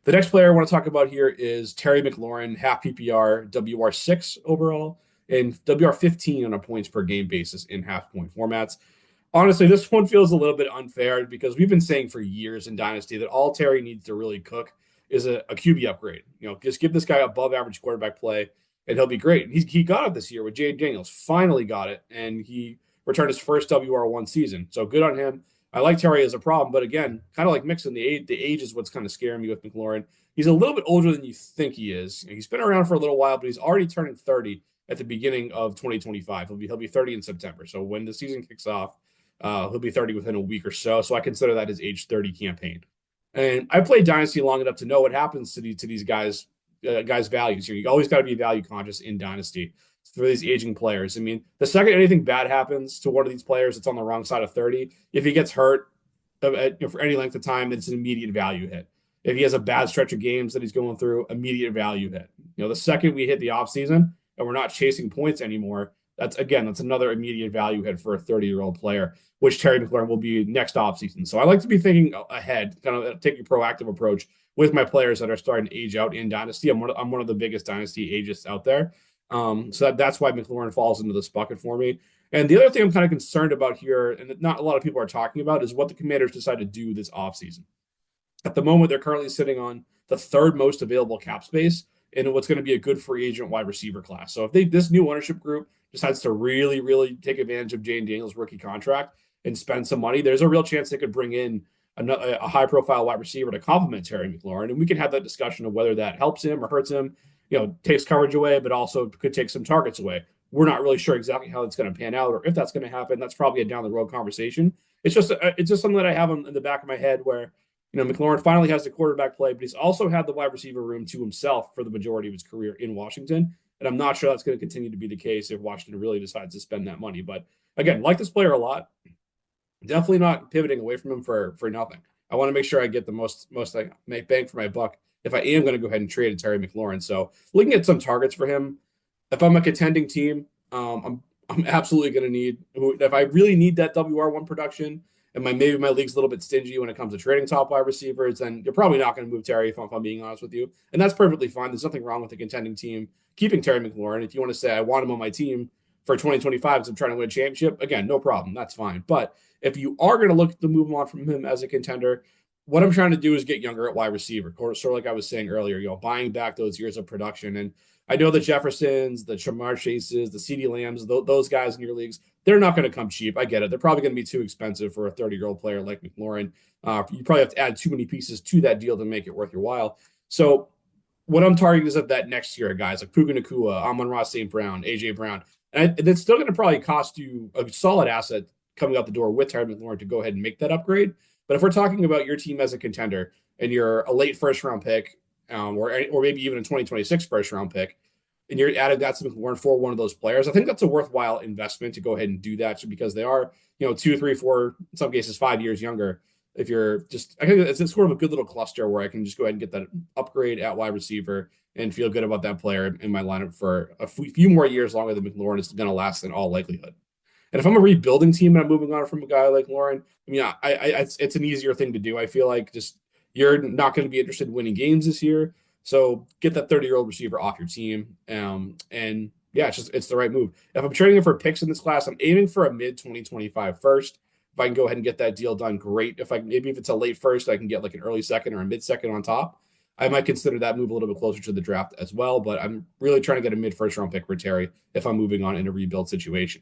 The next player I want to talk about here is Terry McLaurin, half PPR, WR6 overall, and WR15 on a points per game basis in half point formats. Honestly, this one feels a little bit unfair because we've been saying for years in Dynasty that all Terry needs to really cook is a QB upgrade. Just give this guy above average quarterback play and he'll be great. And he got it this year with Jay Daniels, finally got it, and he returned his first WR1 season. So good on him. I like Terry as a problem, but again, kind of like Mixon, the age is what's kind of scaring me with McLaurin. He's a little bit older than you think he is. He's been around for a little while, but he's already turning 30 at the beginning of 2025. He'll be 30 in September. So when the season kicks off, he'll be 30 within a week or so. So I consider that his age 30 campaign. And I played Dynasty long enough to know what happens to these guys' values here. You always got to be value conscious in Dynasty for these aging players. I mean, the second anything bad happens to one of these players that's on the wrong side of 30, if he gets hurt for any length of time, it's an immediate value hit. If he has a bad stretch of games that he's going through, immediate value hit. The second we hit the offseason and we're not chasing points anymore, that's another immediate value hit for a 30-year-old player, which Terry McLaurin will be next offseason. So I like to be thinking ahead, kind of take a proactive approach with my players that are starting to age out in Dynasty. I'm one of the biggest Dynasty agists out there. So that's why McLaurin falls into this bucket for me. And the other thing I'm kind of concerned about here, and not a lot of people are talking about, is what the Commanders decide to do this offseason. At the moment, they're currently sitting on the third most available cap space in what's going to be a good free agent wide receiver class. So if this new ownership group decides to really, really take advantage of Jane Daniels' rookie contract and spend some money, there's a real chance they could bring in a high-profile wide receiver to complement Terry McLaurin, and we can have that discussion of whether that helps him or hurts him. Takes coverage away, but also could take some targets away. We're not really sure exactly how it's going to pan out or if that's going to happen. That's probably a down the road conversation. It's just something that I have in the back of my head where, McLaurin finally has the quarterback play, but he's also had the wide receiver room to himself for the majority of his career in Washington. And I'm not sure that's going to continue to be the case if Washington really decides to spend that money. But again, like this player a lot, definitely not pivoting away from him for nothing. I want to make sure I get the most I make bang for my buck if I am going to go ahead and trade Terry McLaurin. So looking at some targets for him, if I'm a contending team, I'm absolutely going to need, if I really need that WR1 production and maybe my league's a little bit stingy when it comes to trading top wide receivers, then you're probably not going to move Terry if I'm being honest with you. And that's perfectly fine. There's nothing wrong with a contending team keeping Terry McLaurin. If you want to say I want him on my team for 2025 because I'm trying to win a championship, again, no problem. That's fine. But if you are going to look to move on from him as a contender, what I'm trying to do is get younger at wide receiver, sort of like I was saying earlier, buying back those years of production. And I know the Jeffersons, the Shamar Chases, the CeeDee Lambs, those guys in your leagues, they're not going to come cheap. I get it. They're probably going to be too expensive for a 30-year-old player like McLaurin. You probably have to add too many pieces to that deal to make it worth your while. So what I'm targeting is that next year, guys like Puka Nacua, Amon-Ra St. Brown, A.J. Brown. And it's still going to probably cost you a solid asset coming out the door with Terry McLaurin to go ahead and make that upgrade. But if we're talking about your team as a contender and you're a late first-round pick or maybe even a 2026 first-round pick, and you're adding that to McLaurin for one of those players, I think that's a worthwhile investment to go ahead and do that because they are, 2, 3, 4, in some cases 5 years younger. If you're I think it's sort of a good little cluster where I can just go ahead and get that upgrade at wide receiver and feel good about that player in my lineup for a few more years longer than McLaurin is going to last in all likelihood. And if I'm a rebuilding team and I'm moving on from a guy like Lauren, it's an easier thing to do. I feel like just you're not going to be interested in winning games this year. So get that 30-year-old receiver off your team. And yeah, it's the right move. If I'm trading for picks in this class, I'm aiming for a mid-2025 first. If I can go ahead and get that deal done, great. If it's a late first, I can get like an early second or a mid-second on top. I might consider that move a little bit closer to the draft as well. But I'm really trying to get a mid-first round pick for Terry if I'm moving on in a rebuild situation.